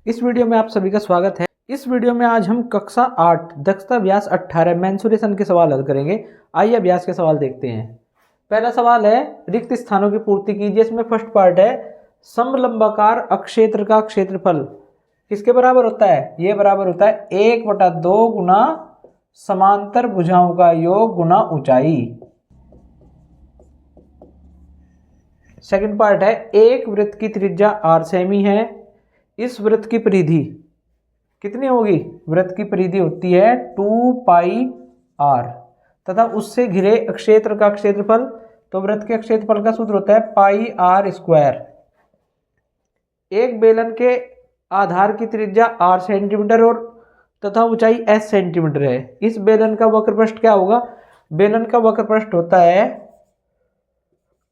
इस वीडियो में आप सभी का स्वागत है। इस वीडियो में आज हम कक्षा 8 दक्षता व्यास 18 मेंसुरेशन के सवाल हल करेंगे। आइए अभ्यास के सवाल देखते हैं। पहला सवाल है रिक्त स्थानों की पूर्ति कीजिए। इसमें फर्स्ट पार्ट है समलंबाकार अक्षेत्र का क्षेत्रफल किसके बराबर होता है? ये बराबर होता है 1/2 गुना समांतर भुजाओं का योग गुना ऊंचाई। सेकंड पार्ट है एक वृत्त की त्रिज्या 8 सेमी है। इस वृत्त की परिधि कितनी होगी? वृत्त की परिधि होती है 2πr तथा उससे घिरे क्षेत्र का क्षेत्रफल, तो वृत्त के क्षेत्रफल का सूत्र होता है πr²। एक बेलन के आधार की त्रिज्या 8 सेंटीमीटर और तथा ऊंचाई s सेंटीमीटर है। इस बेलन का वक्रपृष्ठ क्या होगा? बेलन का वक्रपृष्ठ होता है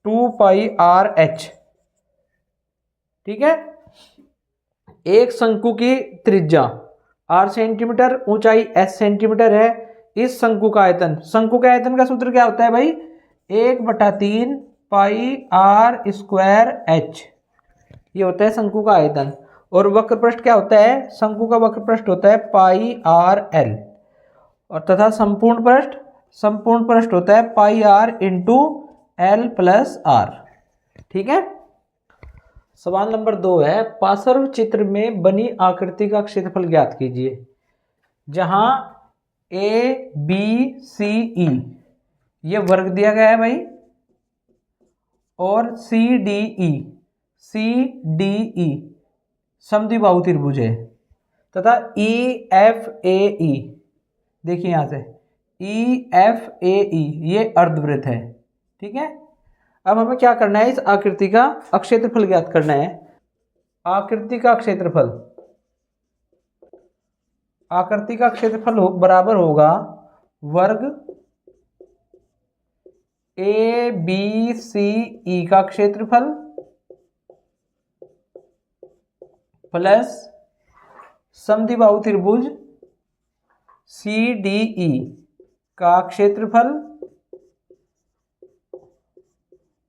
2πrh। ठीक है। एक शंकु की त्रिज्या 8 सेंटीमीटर, ऊंचाई s सेंटीमीटर है। इस शंकु का आयतन, शंकु के आयतन का सूत्र क्या होता है भाई? 1/3 πr²h। ये होता है शंकु का आयतन। और वक्रपृष्ठ क्या होता है? शंकु का वक्रपृष्ठ होता है πrl और तथा संपूर्ण पृष्ठ होता है πr×l+r। ठीक है। सवाल नंबर 2 है पार्श्व चित्र में बनी आकृति का क्षेत्रफल ज्ञात कीजिए। जहां ABCE ये वर्ग दिया गया है भाई, और CDE समद्विबाहु त्रिभुज है, तथा EFAE देखिए यहां से EFAE ये अर्धवृत्त है। ठीक है। अब हमें क्या करना है? इस आकृति का क्षेत्रफल ज्ञात करना है। आकृति का क्षेत्रफल बराबर होगा वर्ग ABCE का क्षेत्रफल प्लस समद्विबाहु त्रिभुज CDE का क्षेत्रफल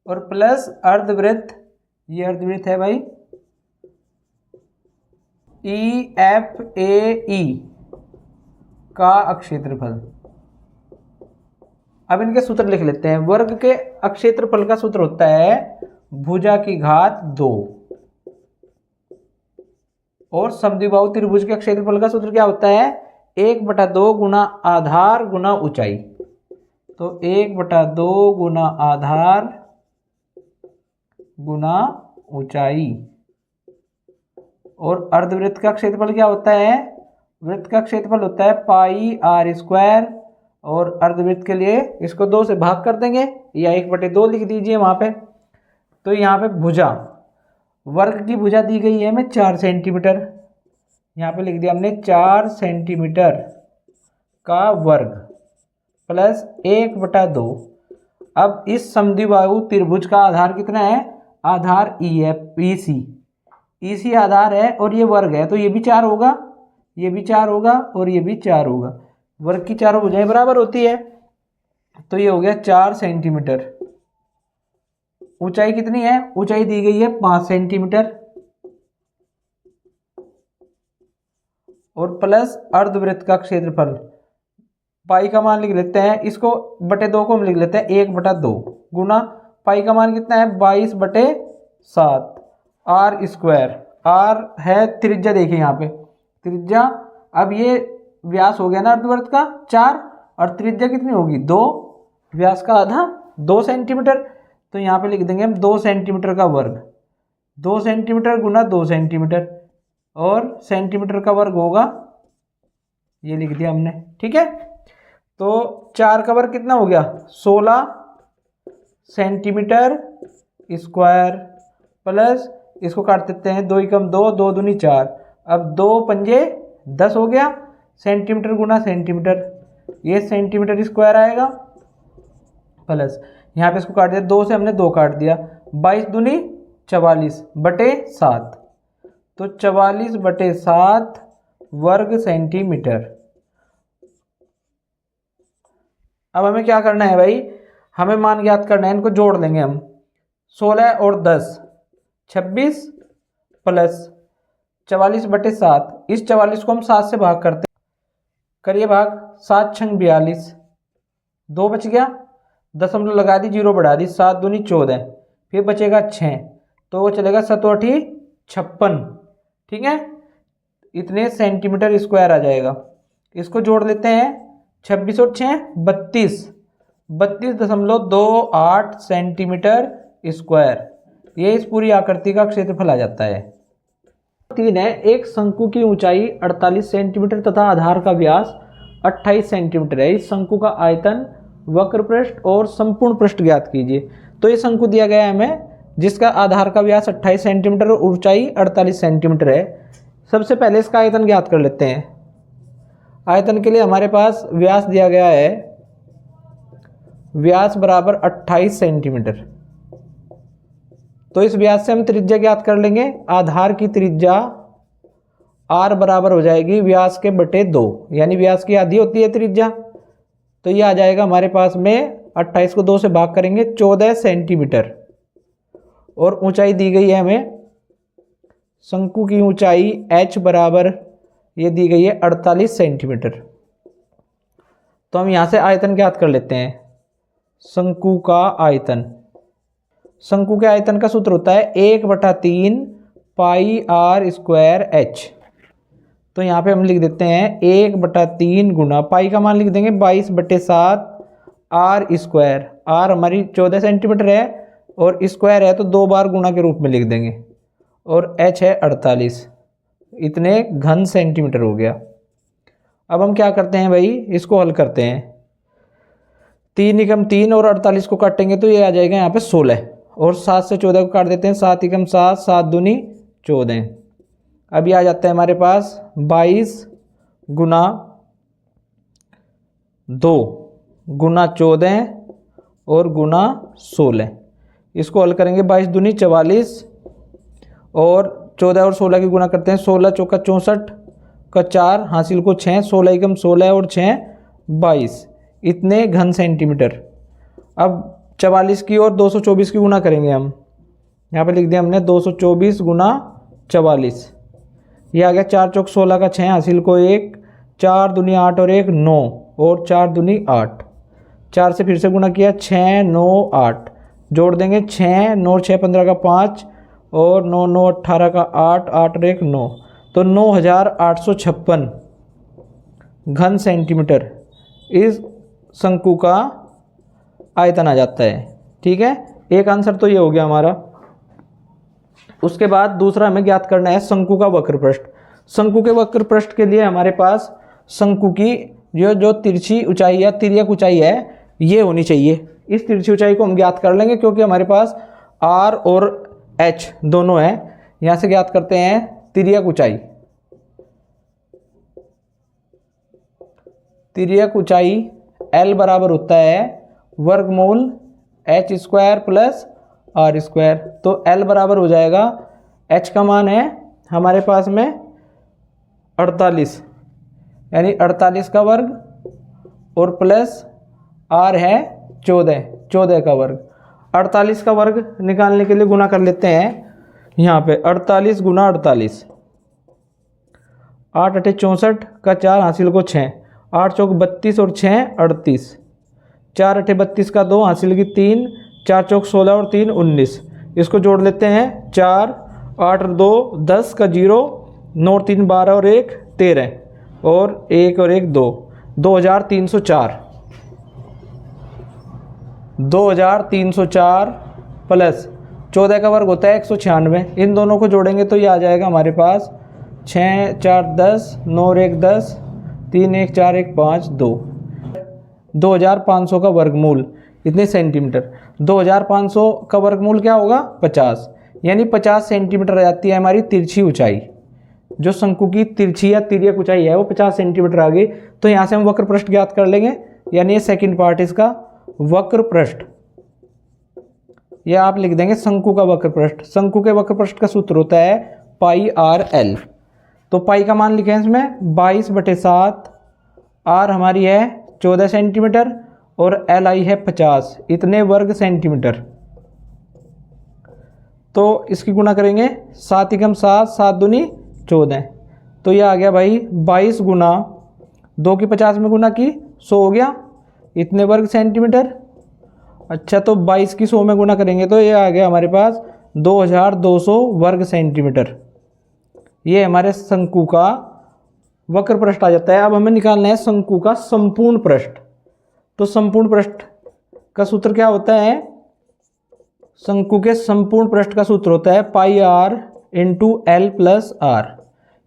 और प्लस अर्धवृत्त, ये अर्धवृत्त है भाई EFAE का क्षेत्रफल। अब इनके सूत्र लिख लेते हैं। वर्ग के क्षेत्रफल का सूत्र होता है भुजा की घात 2 और समद्विबाहु त्रिभुज के क्षेत्रफल का सूत्र क्या होता है? 1/2 गुना आधार गुना ऊंचाई। तो 1/2 गुना आधार गुना ऊंचाई। और अर्धवृत्त का क्षेत्रफल क्या होता है? वृत्त का क्षेत्रफल होता है πr²। और अर्धवृत्त के लिए इसको 2 से भाग कर देंगे या 1/2 लिख दीजिए वहां पे। तो यहाँ पे भुजा, वर्ग की भुजा दी गई है हमें 4 सेंटीमीटर, यहाँ पे लिख दिया हमने 4 सेंटीमीटर का वर्ग प्लस 1/2। अब इस समद्विबाहु त्रिभुज का आधार कितना है? आधार EC आधार है और ये वर्ग है, तो ये भी 4 होगा, ये भी 4 होगा और ये भी 4 होगा। वर्ग की चारों भुजाएं बराबर होती है, तो ये हो गया 4 सेंटीमीटर। ऊंचाई कितनी है? ऊंचाई दी गई है 5 सेंटीमीटर और प्लस अर्धवृत्त का क्षेत्रफल, पाई का मान लिख लेते हैं, इसको /2 को हम लिख लेते हैं 1/2 गुना पाई का मान कितना है? 22/7 r²। r है त्रिज्या, देखिए यहाँ पे त्रिज्या। अब ये व्यास हो गया ना अर्धवृत्त का 4 और त्रिज्या कितनी होगी? 2, व्यास का आधा 2 सेंटीमीटर। तो यहाँ पे लिख देंगे हम 2 सेंटीमीटर का वर्ग, 2 सेंटीमीटर गुना 2 सेंटीमीटर और सेंटीमीटर का वर्ग होगा, ये लिख दिया हमने। ठीक है। तो 4 का वर्ग कितना हो गया? 16 सेंटीमीटर स्क्वायर प्लस इसको काट देते हैं 2 × 2 2 दूनी 4। अब 2 पंजे 10 हो गया, सेंटीमीटर गुना सेंटीमीटर, ये सेंटीमीटर स्क्वायर आएगा प्लस यहाँ पे इसको काट दिया, 2 से हमने 2 काट दिया, 22 दूनी 44/7। तो 44/7 वर्ग सेंटीमीटर। अब हमें क्या करना है भाई? हमें मान ज्ञात करना है, इनको जोड़ लेंगे हम। 16 और 10 26 प्लस 44/7, इस 44 को हम 7 से भाग करते हैं, करिए भाग, 7 छंग 42, 2 बच गया, दशमलव लगा दी, 0 बढ़ा दी, 7 दूनी 14, फिर बचेगा 6, तो वो चलेगा 7 8 56, ठीक है, इतने सेंटीमीटर स्क्वायर आ जाएगा। इसको जोड़ लेते हैं, 26 और 6 32, 32.28 सेंटीमीटर स्क्वायर, ये इस पूरी आकृति का क्षेत्रफल आ जाता है। 3 है, एक शंकु की ऊंचाई 48 सेंटीमीटर तथा आधार का व्यास 28 सेंटीमीटर है। इस शंकु का आयतन, वक्र पृष्ठ और संपूर्ण पृष्ठ ज्ञात कीजिए। तो ये शंकु दिया गया है हमें, जिसका आधार का व्यास 28 सेंटीमीटर और ऊंचाई 48 सेंटीमीटर है। सबसे पहले इसका आयतन ज्ञात कर लेते हैं। आयतन के लिए हमारे पास व्यास दिया गया है, व्यास बराबर 28 सेंटीमीटर। तो इस व्यास से हम त्रिज्या ज्ञात कर लेंगे। आधार की त्रिज्या r बराबर हो जाएगी व्यास के बटे 2, यानी व्यास की आधी होती है त्रिज्या। तो ये आ जाएगा हमारे पास में, 28 को 2 से भाग करेंगे, 14 सेंटीमीटर। और ऊंचाई दी गई है हमें, शंकु की ऊंचाई h बराबर ये दी गई है 48 सेंटीमीटर। तो हम यहाँ से आयतन ज्ञात कर लेते हैं। शंकु का आयतन, शंकु के आयतन का सूत्र होता है 1/3 पाई r स्क्वायर h। तो यहाँ पे हम लिख देते हैं 1/3 गुना, पाई का मान लिख देंगे 22/7 r स्क्वायर। r हमारी 14 सेंटीमीटर है और स्क्वायर है तो 2 बार गुना के रूप में लिख देंगे, और h है 48, इतने घन सेंटीमीटर हो गया। अब हम क्या करते हैं भाई, इसको हल करते हैं। 3 एकम 3 और 48 को काटेंगे तो ये आ जाएगा यहाँ पे 16, और 7 से 14 को काट देते हैं, 7 एकम 7, 7 दूनी 14। अब ये आ जाता है हमारे पास 22 गुना 2 गुना 14 और गुना 16। इसको हल करेंगे, 22 दूनी 44 और 14 और 16 की गुना करते हैं, 16 चौका 64 का 4 हासिल को 6, 16 एकम 16 और 6 22, इतने घन सेंटीमीटर। अब 44 की और 224 की गुना करेंगे हम, यहाँ पे लिख दिया हमने 224 गुना 44, ये आ गया 4 चौक 16 का 6 हासिल को 1, 4 दूनी 8 और 1 9 और 4 दूनी 8, 4 से फिर से गुना किया, 6 9 8, जोड़ देंगे 6 9 6 15 का 5 और 9 9 18 का 8, 8 और 1 9, तो 9856 घन सेंटीमीटर इस शंकु का आयतन आ जाता है। ठीक है, एक आंसर तो ये हो गया हमारा। उसके बाद दूसरा हमें ज्ञात करना है शंकु का वक्र पृष्ठ। शंकु के वक्र पृष्ठ के लिए हमारे पास शंकु की जो तिरछी ऊंचाई या तिर्यक ऊंचाई है ये होनी चाहिए। इस तिरछी ऊंचाई को हम ज्ञात कर लेंगे क्योंकि हमारे पास r और h दोनों है। यहाँ से ज्ञात करते हैं तिर्यक ऊंचाई। तिर्यक ऊंचाई L बराबर होता है वर्गमूल h square plus r square. तो L बराबर हो जाएगा, h का मान है हमारे पास में 48, यानी 48 का वर्ग और प्लस r है 14 का वर्ग। 48 का वर्ग निकालने के लिए गुना कर लेते हैं यहाँ पे, 48 गुना 48, 8 8 64 का 4 हासिल को 6, 8 चौक 32 और 6 38, 4 8 32 का 2 हासिल की 3, 4 चौक 16 और 3 19। इसको जोड़ लेते हैं, 4 8 और 2 10 का 0, 9 3 12 और 1 13 और 1 और 1 2, 2304। 2304 प्लस 14 का वर्ग होता है 196। इन दोनों को जोड़ेंगे तो ये आ जाएगा हमारे पास 6 4 10, 9 और 1 10, 3 1 4 1 5 2, 2500 का वर्गमूल इतने सेंटीमीटर। 2500 का वर्गमूल क्या होगा 50, यानी 50 सेंटीमीटर आ जाती है हमारी तिरछी ऊंचाई। जो शंकु की तिरछी या तिर्यक ऊंचाई है वो 50 सेंटीमीटर आ गई। तो यहाँ से हम वक्र पृष्ठ ज्ञात कर लेंगे, यानी ये सेकंड पार्ट इसका वक्र पृष्ठ। यह आप लिख देंगे शंकु का वक्र पृष्ठ। शंकु के वक्र पृष्ठ का सूत्र होता है पाई आर एल। तो पाई का मान लिखें इसमें 22/7, आर हमारी है 14 सेंटीमीटर और एल आई है 50, इतने वर्ग सेंटीमीटर। तो इसकी गुणा करेंगे, 7 एकम 7, 7 दूनी 14। तो ये आ गया भाई 22 गुना 2 की 50 में गुना की 100 हो गया इतने वर्ग सेंटीमीटर। अच्छा तो 22 की 100 में गुना करेंगे तो ये आ गया हमारे पास 2200 वर्ग सेंटीमीटर। ये हमारे शंकु का वक्र पृष्ठ आ जाता है। अब हमें निकालना है शंकु का संपूर्ण पृष्ठ। तो संपूर्ण पृष्ठ का सूत्र क्या होता है? शंकु के संपूर्ण पृष्ठ का सूत्र होता है pi r into l plus r.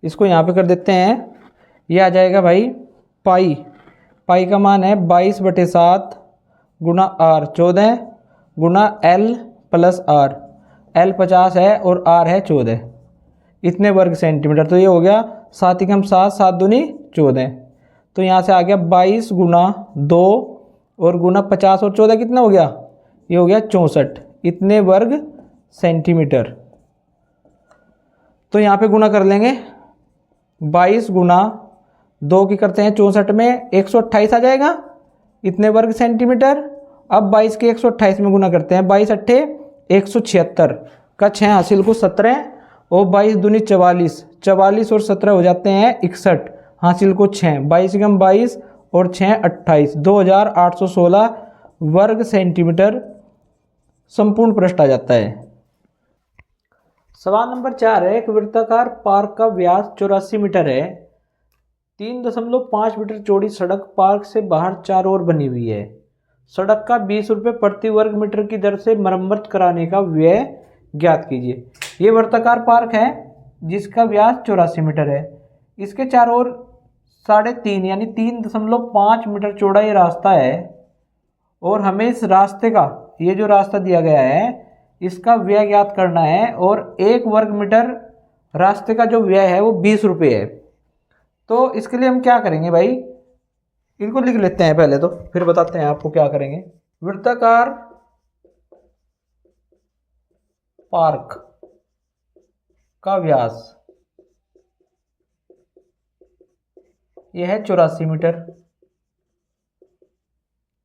इसको यहाँ पे कर देते हैं। ये आ जाएगा भाई पाई का मान है 22/7 गुना आर 14 गुना एल प्लस आर। एल 50 है और आर है 14 इतने वर्ग सेंटीमीटर। तो ये हो गया 7 एकम 7 7 दूनी 14। तो यहाँ से आ गया 22 गुना 2 और गुना 50 और 14 कितना हो गया? ये हो गया 64 इतने वर्ग सेंटीमीटर। तो यहाँ पे गुना कर लेंगे 22 गुना 2 की करते हैं 64 में 128 आ जाएगा इतने वर्ग सेंटीमीटर। अब 22 के 128 में गुना करते हैं 22 अट्ठे 176 का 6 हासिल को 17 और 22 दूनी 44 44 और 17 हो जाते हैं 61 हासिल को 6 22 एकम 22 और 6 28 2816 वर्ग सेंटीमीटर संपूर्ण पृष्ठ आ जाता है। सवाल नंबर 4 है एक वृत्ताकार पार्क का व्यास 84 मीटर है। 3.5 मीटर चौड़ी सड़क पार्क से बाहर चारों ओर बनी हुई है। सड़क का 20 रुपये प्रति वर्ग मीटर की दर से मरम्मत कराने का व्यय ज्ञात कीजिए। ये वृत्ताकार पार्क है जिसका व्यास 84 मीटर है। इसके चारों ओर 3.5 यानी 3.5 मीटर चौड़ा ये रास्ता है और हमें इस रास्ते का ये जो रास्ता दिया गया है इसका व्यय ज्ञात करना है और 1 वर्ग मीटर रास्ते का जो व्यय है वो 20 रुपये है। तो इसके लिए हम क्या करेंगे भाई, इनको लिख लेते हैं पहले तो फिर बताते हैं आपको क्या करेंगे। वृत्ताकार पार्क का व्यास यह है 84 मीटर।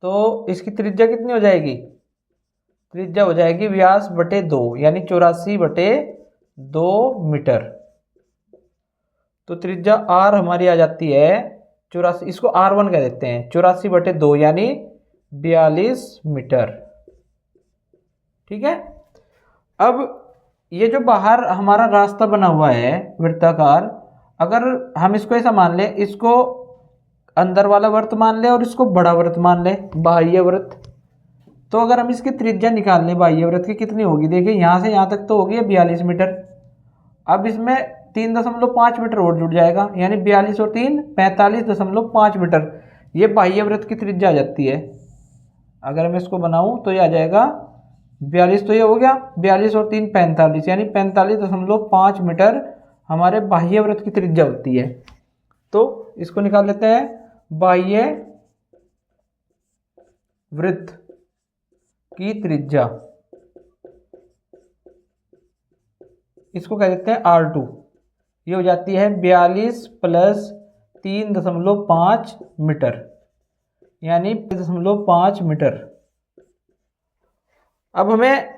तो इसकी त्रिज्या कितनी हो जाएगी? त्रिज्या हो जाएगी व्यास बटे 2 यानी 84/2 मीटर। तो त्रिज्या r हमारी आ जाती है 84, इसको r1 कह देते हैं 84/2 यानी 42 मीटर। ठीक है। अब ये जो बाहर हमारा रास्ता बना हुआ है वृत्ताकार, अगर हम इसको ऐसा मान ले, इसको अंदर वाला वृत्त मान ले और इसको बड़ा वृत्त मान ले बाह्य वृत्त, तो अगर हम इसकी त्रिज्या निकाल लें बाह्य वृत्त की कितनी होगी, देखिए यहाँ से यहाँ तक तो होगी 42 मीटर। अब इसमें 3.5 मीटर और जुड़ जाएगा यानी 42 और 3 45.5 मीटर ये बाह्य वृत्त की त्रिज्या आ जाती है। अगर मैं इसको बनाऊं तो ये आ जाएगा 42, तो ये हो गया 42 और 3 45 यानी 45.5 मीटर हमारे बाह्य वृत्त की त्रिज्या होती है। तो इसको निकाल लेते हैं। बाह्य वृत्त की त्रिज्या इसको कह देते हैं R2। ये हो जाती है 42 प्लस 3.5 मीटर यानी 5 मीटर। अब हमें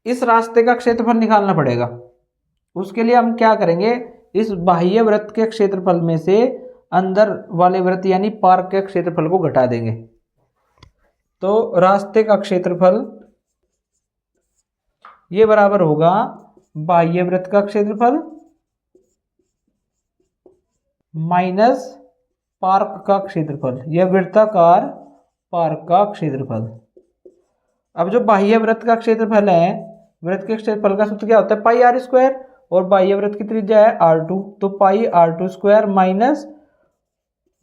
इस रास्ते का क्षेत्रफल निकालना पड़ेगा। उसके लिए हम क्या करेंगे, इस बाह्य वृत्त के क्षेत्रफल में से अंदर वाले वृत्त यानी पार्क के क्षेत्रफल को घटा देंगे। तो रास्ते का क्षेत्रफल ये बराबर होगा बाह्य वृत्त का क्षेत्रफल माइनस पार्क का क्षेत्रफल, यह वृत्ताकार पार्क का क्षेत्रफल। अब जो बाह्य वृत्त का क्षेत्रफल है, वृत्त के क्षेत्रफल का सूत्र क्या होता है पाई आर स्क्वायर और बाह्य वृत्त की त्रिज्या है R2, तो पाई R2 स्क्वायर माइनस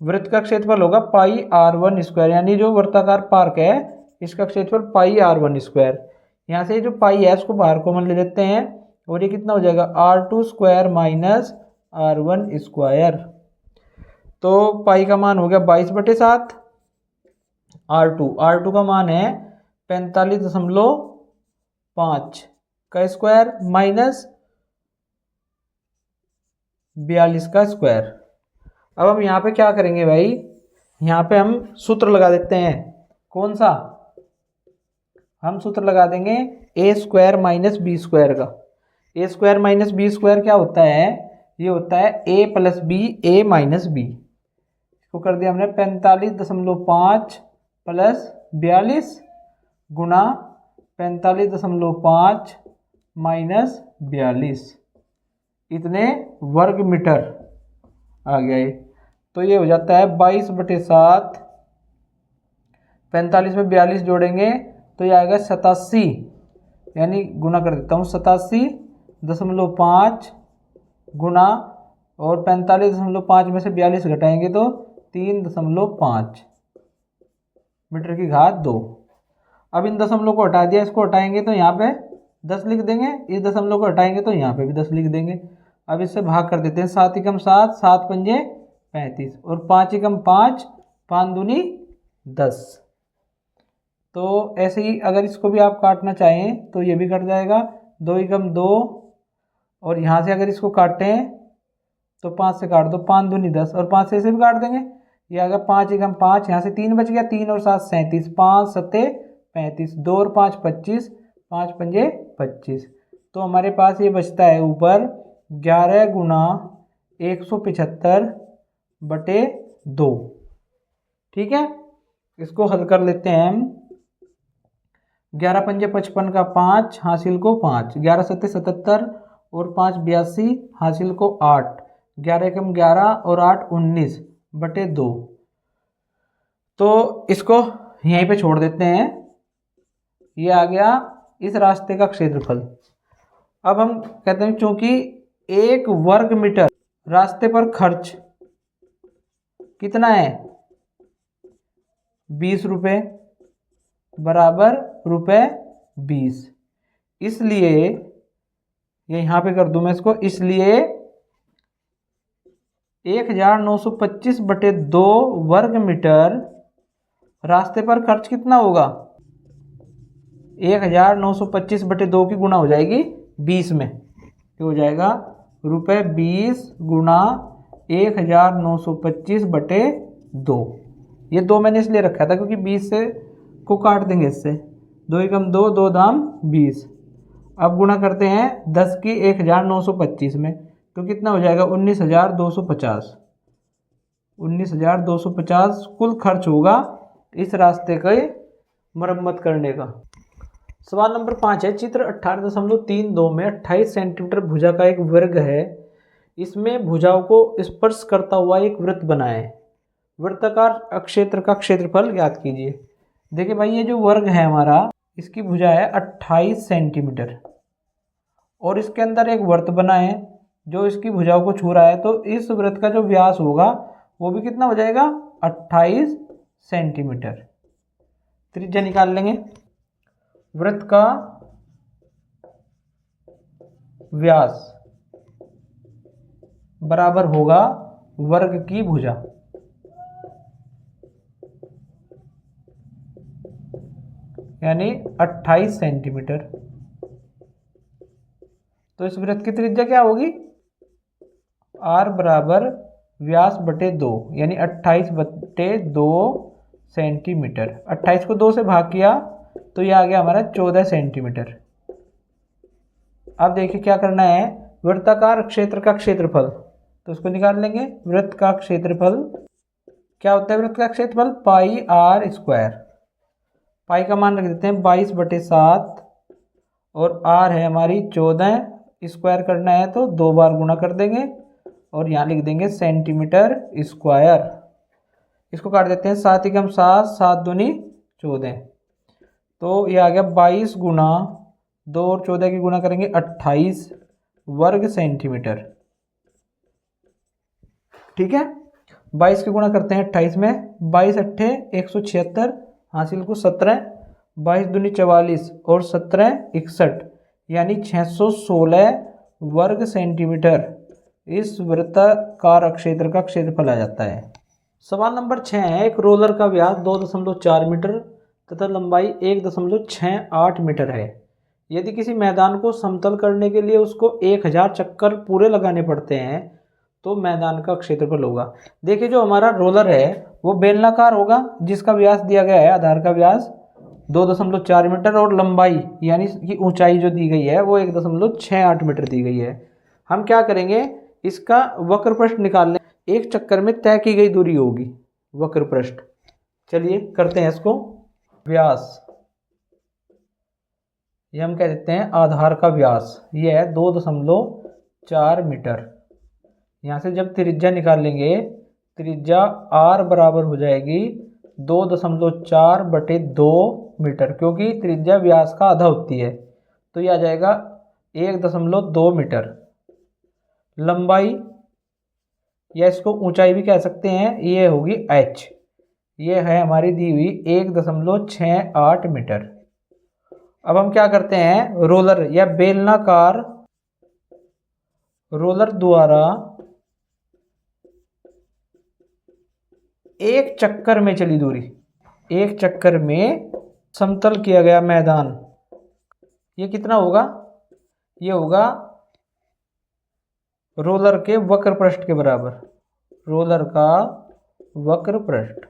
वृत्त का क्षेत्रफल होगा पाई R1 स्क्वायर यानी जो वृत्ताकार पार्क है इसका क्षेत्रफल पाई R1 स्क्वायर। यहाँ से जो पाई है इसको बाहर कॉमन ले लेते हैं और ये कितना हो जाएगा R2 square minus R1 square. तो पाई का मान हो गया 22/7, R2 का मान है 45.5 का स्क्वायर माइनस 42 का स्क्वायर। अब हम यहाँ पे क्या करेंगे भाई, यहाँ पे हम सूत्र लगा देते हैं। कौन सा? हम सूत्र लगा देंगे a² माइनस बी स्क्वायर का। a² माइनस बी स्क्वायर क्या होता है, ये होता है a plus b a minus b. इसको कर दिया हमने 45.5 प्लस 42 गुना 45.5 माइनस 42, इतने वर्ग मीटर आ गया ये। तो ये हो जाता है 22/7, 45 में 42 जोड़ेंगे तो ये आएगा 87, यानी गुना कर देता हूँ 87.5 गुना, और 45.5 में से 42 घटाएंगे तो 3.5 मीटर की घात 2। अब इन दशमलव को हटा दिया, इसको हटाएंगे तो यहाँ पे 10 लिख देंगे, इस दशमलव को हटाएंगे तो यहाँ पे भी 10 लिख देंगे। अब इससे भाग कर देते हैं, 7 एकम 7, 7 पंजे 35 और 5 एकम 5, 5 दूनी 10। तो ऐसे ही अगर इसको भी आप काटना चाहें तो ये भी कट जाएगा, 2 एकम 2, और यहाँ से अगर इसको काटें तो 5 से काट दो, 5 दूनी 10 और 5 से ऐसे भी काट देंगे। ये आ गया 5 एकम 5, यहाँ से 3 बच गया, 3 और 7 37, 5 सत्ते 35, 2 और 5 25, 5 पंजे 25। तो हमारे पास ये बचता है ऊपर 11 गुना 175/2। ठीक है, इसको हल कर लेते हैं हम। 11 पंजे 55 का 5, हासिल को 5, 11 सत्ते 77 और 5 82, हासिल को 8, 11 एकम 11 और 8 19/2। तो इसको यहीं पे छोड़ देते हैं, ये आ गया इस रास्ते का क्षेत्रफल। अब हम कहते हैं चूंकि 1 वर्ग मीटर रास्ते पर खर्च कितना है 20 रुपये बराबर ₹20, इसलिए ये यहाँ पे कर दूं मैं इसको, इसलिए 1925/2 वर्ग मीटर रास्ते पर खर्च कितना होगा, 1925/2 की गुणा हो जाएगी 20 में, तो हो जाएगा ₹20 गुना 1925/2। ये 2 मैंने इसलिए रखा था क्योंकि 20 से को काट देंगे इससे, 2 एकम 2, 2 दाम 20। अब गुणा करते हैं 10 की 1925 में, तो कितना हो जाएगा 19,250। 19,250 कुल खर्च होगा इस रास्ते के मरम्मत करने का। सवाल नंबर 5 है, चित्र 18.32 में 28 सेंटीमीटर भुजा का एक वर्ग है, इसमें भुजाओं को स्पर्श करता हुआ एक वृत्त बनाएं, वृत्ताकार क्षेत्र का क्षेत्रफल ज्ञात कीजिए। देखिए भाई, ये जो वर्ग है हमारा, इसकी भुजा है 28 सेंटीमीटर और इसके अंदर एक वृत्त बना है जो इसकी भुजाओं को छू रहा है, तो इस वृत्त का जो व्यास होगा वो भी कितना हो जाएगा 28 सेंटीमीटर। त्रिज्या निकाल लेंगे, वृत्त का व्यास बराबर होगा वर्ग की भुजा, यानी 28 सेंटीमीटर। तो इस वृत्त की त्रिज्या क्या होगी, r बराबर व्यास बटे 2, यानी 28/2 सेंटीमीटर। 28 को 2 से भाग किया तो ये आ गया हमारा 14 सेंटीमीटर। अब देखिए क्या करना है, वृत्ताकार क्षेत्र का क्षेत्रफल, तो उसको निकाल लेंगे। वृत्त का क्षेत्रफल क्या होता है, वृत्त का क्षेत्रफल πr²। पाई का मान रख देते हैं 22/7 और r है हमारी 14, स्क्वायर करना है तो 2 बार गुणा कर देंगे और यहाँ लिख देंगे सेंटीमीटर स्क्वायर। इसको काट देते हैं, 7 एकम 7, 7 दूनी 14, तो ये आ गया 22 गुना 2 और 14 की गुणा करेंगे 28 वर्ग सेंटीमीटर। ठीक है, 22 की गुणा करते हैं 28 में, 22 अट्ठे 176, हासिल को 17, 22 दूनी 44 और 17 61, यानी 616 वर्ग सेंटीमीटर इस वृत्ताकार क्षेत्र का क्षेत्रफल आ जाता है। सवाल नंबर 6 है, एक रोलर का व्यास 2.4 मीटर तथा लंबाई 1.68 मीटर है। यदि किसी मैदान को समतल करने के लिए उसको 1000 चक्कर पूरे लगाने पड़ते हैं तो मैदान का क्षेत्रफल होगा। देखिए, जो हमारा रोलर है वो बेलनाकार होगा, जिसका व्यास दिया गया है, आधार का व्यास 2.4 मीटर और लंबाई यानी कि ऊंचाई जो दी गई है वो 1.68 मीटर दी गई है। हम क्या करेंगे, इसका वक्र पृष्ठ निकालने, एक चक्कर में तय की गई दूरी होगी वक्र पृष्ठ। चलिए करते हैं इसको। व्यास, ये हम कह देते हैं आधार का व्यास, ये है 2.4 मीटर। यहाँ से जब त्रिज्या निकालेंगे, त्रिज्या r बराबर हो जाएगी 2.4/2 मीटर, क्योंकि त्रिज्या व्यास का आधा होती है, तो ये आ जाएगा 1.2 मीटर। लंबाई या इसको ऊंचाई भी कह सकते हैं, ये होगी h, ये है हमारी दी हुई 1.68 मीटर। अब हम क्या करते हैं, रोलर या बेलनाकार रोलर द्वारा एक चक्कर में चली दूरी, एक चक्कर में समतल किया गया मैदान, ये कितना होगा, ये होगा रोलर के वक्र पृष्ठ के बराबर। रोलर का वक्र पृष्ठ,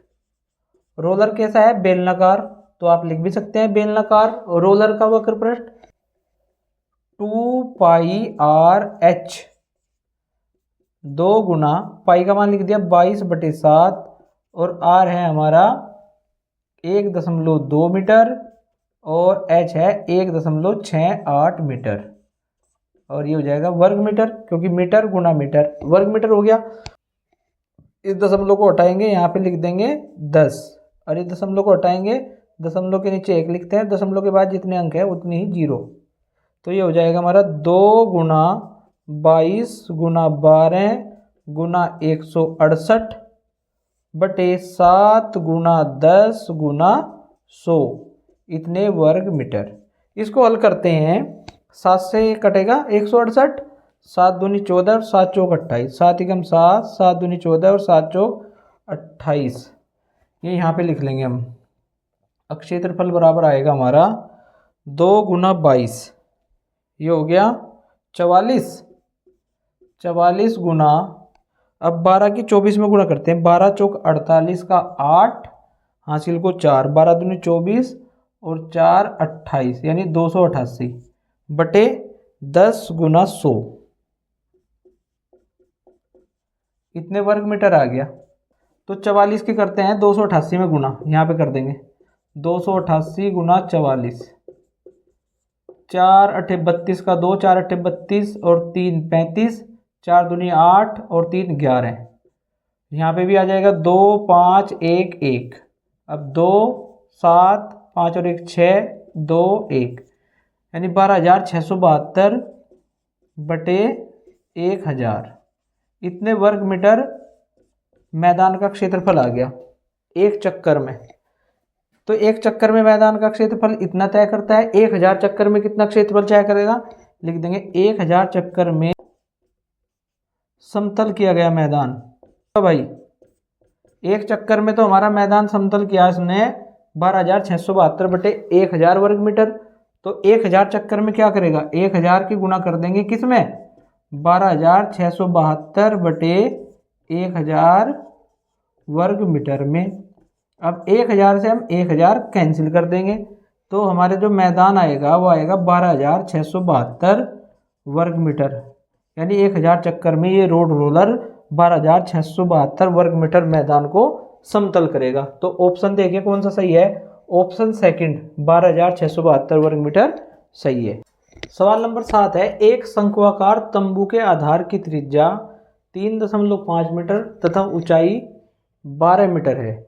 रोलर कैसा है, बेलनाकार, तो आप लिख भी सकते हैं बेलनाकार रोलर का वक्र पृष्ठ 2πr/h, 2 गुना पाई का मान लिख दिया 22/7 और r है हमारा 1.2 मीटर और h है 1.68 मीटर, और ये हो जाएगा वर्ग मीटर, क्योंकि मीटर गुना मीटर वर्ग मीटर हो गया। इस दशमलव को हटाएंगे, यहाँ पे लिख देंगे 10, और इस दशमलव को हटाएंगे, दशमलव के नीचे 1 लिखते हैं, दशमलव के बाद जितने अंक है उतनी ही 0, तो ये हो जाएगा हमारा 2 गुना 22 गुना 12 गुना 168 बटे 7 गुना 10 गुना 100, इतने वर्ग मीटर। इसको हल करते हैं, 7 से कटेगा 168, 7 दूनी 14 और 7 चौक 28, 7 एकम 7, 7 दूनी 14 और 7 चौक 28, ये यहाँ पे लिख लेंगे हम। अब क्षेत्रफल बराबर आएगा हमारा 2 गुना 22, ये हो गया 44, 44 गुना, अब 12 की 24 में गुणा करते हैं, 12 चौक 48 का 8, हासिल को 4, 12 दूनी 24 और 4 28, यानी 288 बटे 10 गुना 100, इतने वर्ग मीटर आ गया। तो 44 के करते हैं 288 में गुना, यहाँ पे कर देंगे 288 गुना 44, 4 अट्ठे 32 का 2, 4 अट्ठे 32 और 3 35, 4 दूनी 8 और 3 11, यहाँ पे भी आ जाएगा 2 5 1 1, अब 2 7 5 और 1 6 2 1, यानी 12,672 बटे 1000, इतने वर्ग मीटर मैदान का क्षेत्रफल आ गया एक चक्कर में। तो एक चक्कर में मैदान का क्षेत्रफल इतना तय करता है, 1000 चक्कर में कितना क्षेत्रफल तय करेगा, लिख देंगे 1000 चक्कर में समतल किया गया मैदान। तो भाई एक चक्कर में तो हमारा मैदान समतल किया इसने 12,672 बटे 1000 वर्ग मीटर, तो 1000 चक्कर में क्या करेगा, 1000 की गुना कर देंगे किस में, 12,672 बटे 1000 वर्ग मीटर में। अब 1000 से हम 1000 कैंसिल कर देंगे, तो हमारे जो मैदान आएगा वो आएगा 12,672 वर्ग मीटर, यानी 1000 चक्कर में ये रोड रोलर 12,672 वर्ग मीटर मैदान को समतल करेगा। तो ऑप्शन देखिए कौन सा सही है, ऑप्शन सेकंड 12,672 वर्ग मीटर सही है। सवाल नंबर 7 है, एक शंक्वाकार तंबू के आधार की त्रिज्या 3.5 मीटर तथा ऊंचाई 12 मीटर है।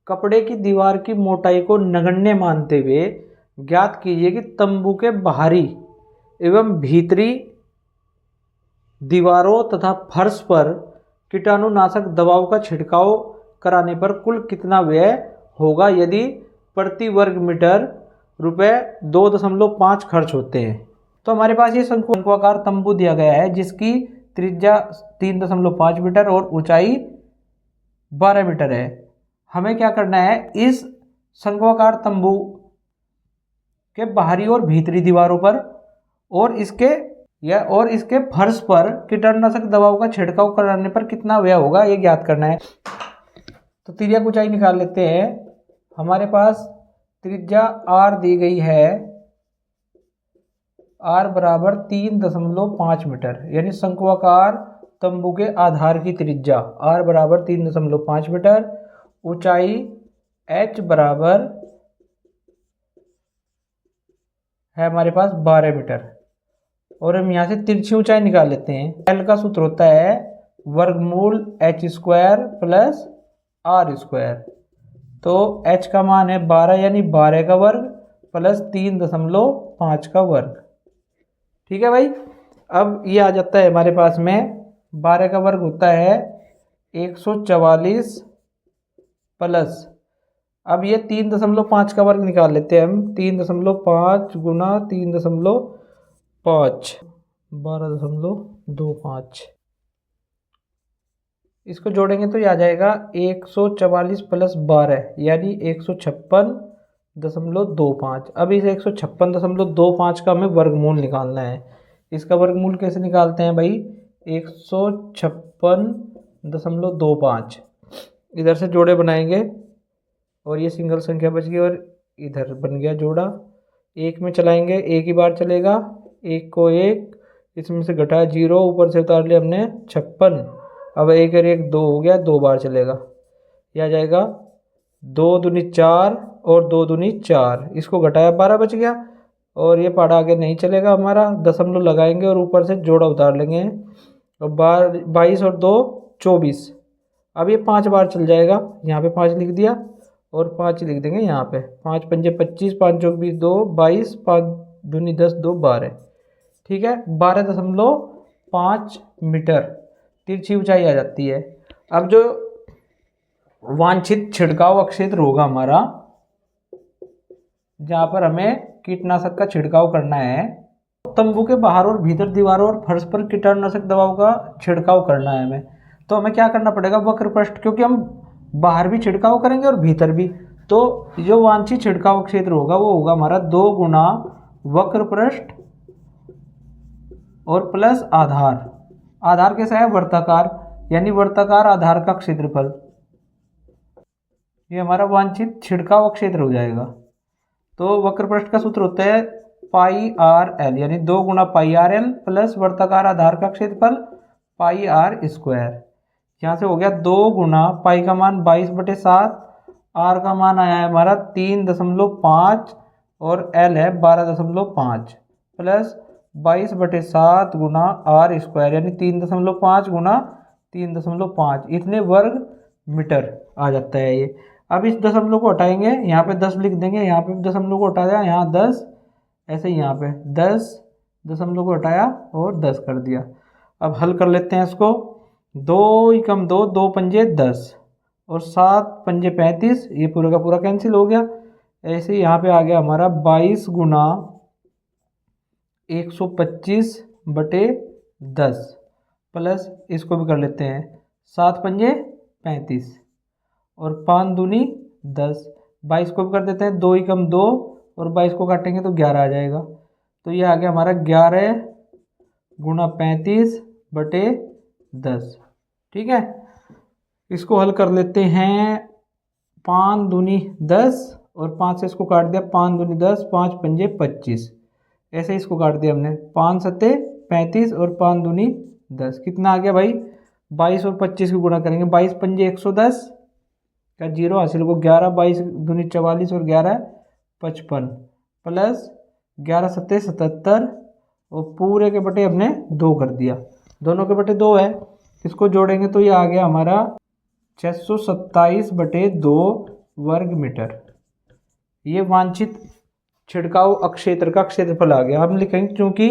कपड़े की दीवार की मोटाई को नगण्य मानते हुए ज्ञात कीजिए कि तंबू के बाहरी एवं भीतरी दीवारों तथा फर्श पर कीटाणुनाशक दवाओं का छिड़काव कराने पर कुल कितना व्यय होगा यदि प्रति वर्ग मीटर रुपये 2.5 खर्च होते हैं। तो हमारे पास ये शंक्वाकार तंबू दिया गया है जिसकी त्रिज्या 3.5 मीटर और ऊंचाई 12 मीटर है। हमें क्या करना है, इस शंक्वाकार तंबू के बाहरी और भीतरी दीवारों पर और इसके फर्श पर कीटनाशक दवाओं का छिड़काव कराने पर कितना व्यय होगा ये ज्ञात करना है। तो त्रिज्या की ऊंचाई निकाल लेते हैं। हमारे पास त्रिज्या r दी गई है, r बराबर 3.5 मीटर, यानी शंक्वाकार तंबू के आधार की त्रिज्या r बराबर 3.5 मीटर, ऊंचाई h बराबर है हमारे पास 12 मीटर, और हम यहाँ से तिरछी ऊंचाई निकाल लेते हैं। L का सूत्र होता है वर्गमूल h² प्लस r²। तो h का मान है 12 यानी 12 का वर्ग प्लस 3.5 का वर्ग। ठीक है भाई। अब ये आ जाता है हमारे पास में 12 का वर्ग होता है 144 प्लस, अब ये 3.5 का वर्ग निकाल लेते हैं हम। 3.5 गुना 3.5 12.25, इसको जोड़ेंगे तो ये आ जाएगा 144 प्लस 12 यानी 156.25। अब इस 156.25 का हमें वर्गमूल निकालना है। इसका वर्गमूल कैसे निकालते हैं भाई? 156.25 इधर से जोड़े बनाएंगे और ये सिंगल संख्या बच गई और इधर बन गया जोड़ा। एक में चलाएंगे, एक ही बार चलेगा, एक को एक, इसमें से घटाया 0, ऊपर से उतार लिया हमने 56। अब एक और एक 2 हो गया, 2 बार चलेगा। यह आ जाएगा 2 दूनी 4 और 2 दूनी 4, इसको घटाया 12 बच गया। और ये पहाड़ा आगे नहीं चलेगा हमारा, दशमलव लगाएंगे और ऊपर से जोड़ा उतार लेंगे। और 22 और 2 24। अब ये 5 बार चल जाएगा, यहाँ पे 5 लिख दिया और 5 लिख देंगे यहाँ पे। 5 पंजे 25, 5 चौक 20, 2 22, 5 दूनी 10, 2 12। ठीक है, 12.5 मीटर तिरछी ऊंचाई आ जाती है। अब जो वांछित छिड़काव क्षेत्र होगा हमारा, जहाँ पर हमें कीटनाशक का छिड़काव करना है, तंबू के बाहर और भीतर दीवारों और फर्श पर कीटनाशक दवाओं का छिड़काव करना है हमें, तो हमें क्या करना पड़ेगा? वक्र पृष्ठ, क्योंकि हम बाहर भी छिड़काव करेंगे और भीतर भी, तो जो वांछित छिड़काव क्षेत्र होगा वो होगा हमारा 2 गुना वक्र पृष्ठ और प्लस आधार। आधार कैसा है? वर्ताकार, यानी वर्ताकार आधार का क्षेत्रफल। ये हमारा वांछित छिड़काव क्षेत्र हो जाएगा। तो वक्र पृष्ठ का सूत्र होता है पाई आर एल, यानी 2 गुना पाई आर एल प्लस वर्ताकार आधार का क्षेत्रफल पाई आर स्क्वायर। यहाँ से हो गया 2 गुना पाई का मान 22/7, आर का मान आया है हमारा 3.5 और एल है 12.5 प्लस 22/7 गुना आर स्क्वायर, यानी 3.5 गुना 3.5, इतने वर्ग मीटर आ जाता है ये। अब इस दशमलव को हटाएंगे, यहाँ पे 10 लिख देंगे, यहाँ पे दशमलव को हटा दिया, यहाँ 10, ऐसे ही यहाँ पे 10 दशमलव को हटाया और 10 कर दिया। अब हल कर लेते हैं इसको। 2 × 2 2 पंजे 10 और 7 पंजे 35, ये पूरा का पूरा कैंसिल हो गया। ऐसे ही यहाँ पे आ गया हमारा 22 गुना 125/10 प्लस, इसको भी कर लेते हैं, 7 पंजे 35 और 5 दूनी 10, 22 को भी कर देते हैं, 2 × 2 और 22 को काटेंगे तो 11 आ जाएगा। तो ये आ गया हमारा 11 गुना 35/10। ठीक है, इसको हल कर लेते हैं। 5 दूनी 10 और 5 से इसको काट दिया, 5 दूनी 10, 5 पंजे 25, ऐसे इसको काट दिया हमने, 5 सत्ते 35 और 5 दूनी 10, कितना आ गया भाई? 22 और 25 को गुणा करेंगे, 22 पंजे 110 का 0 हासिल को 11, 22 दूनी 44 और 11 55 प्लस 11 सत्ते 77 और पूरे के बटे हमने 2 कर दिया, दोनों के बटे 2 है। इसको जोड़ेंगे तो ये आ गया हमारा 627/2 वर्ग मीटर। ये वांछित छिड़काव क्षेत्र का क्षेत्रफल आ गया। हम लिखेंगे क्योंकि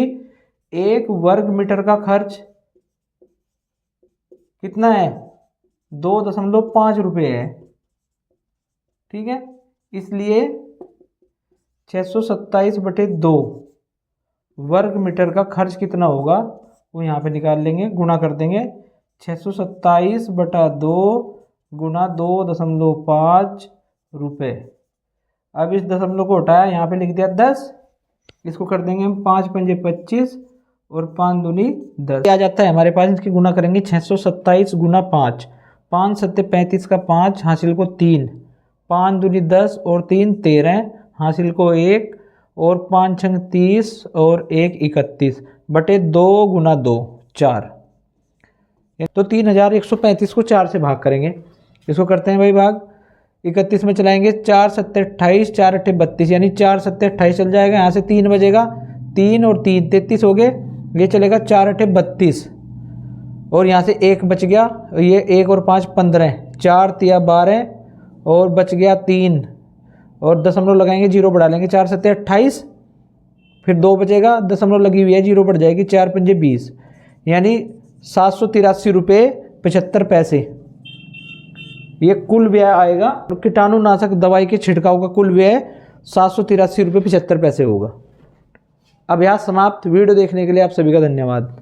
1 वर्ग मीटर का खर्च कितना है? 2.5 रुपये है। ठीक है, इसलिए 627/2 वर्ग मीटर का खर्च कितना होगा वो यहाँ पे निकाल लेंगे, गुणा कर देंगे। 627/2 गुना 2.5 रुपये। अब इस दशमलव को हटाया, यहाँ पे लिख दिया 10, इसको कर देंगे हम 5 पंजे 25 और 5 दूनी 10 आ जाता है हमारे पास। इसकी गुणा करेंगे 627 गुना 5, 5 सत्ते 35 का 5 हासिल को 3, 5 दूनी 10 और 3 13 हासिल को 1 और 5 छंग 30 और 1 31/2 गुना 2 4। तो 3135 को 4 से भाग करेंगे। इसको करते हैं भाई भाग, 31 में चलाएंगे, 4 7 28, 4 8 32, यानी 4 7 28 चल जाएगा। यहाँ से 3 बजेगा, 3 और 3 33 हो गए, ये चलेगा 4 8 32, और यहाँ से 1 बच गया, ये 1 और 5 15, 4 3 12, और बच गया 3, और दशमलव लगाएंगे, जीरो बढ़ा लेंगे, 4 7 28, फिर 2 बचेगा, दशमलव लगी हुई है, जीरो बढ़ जाएगी, 4 5 20, यानी 783 रुपये 75 पैसे ये कुल व्यय आएगा। कीटाणुनाशक दवाई के छिड़काव का कुल व्यय 783 रुपये 75 पैसे होगा। अभ्यास समाप्त। वीडियो देखने के लिए आप सभी का धन्यवाद।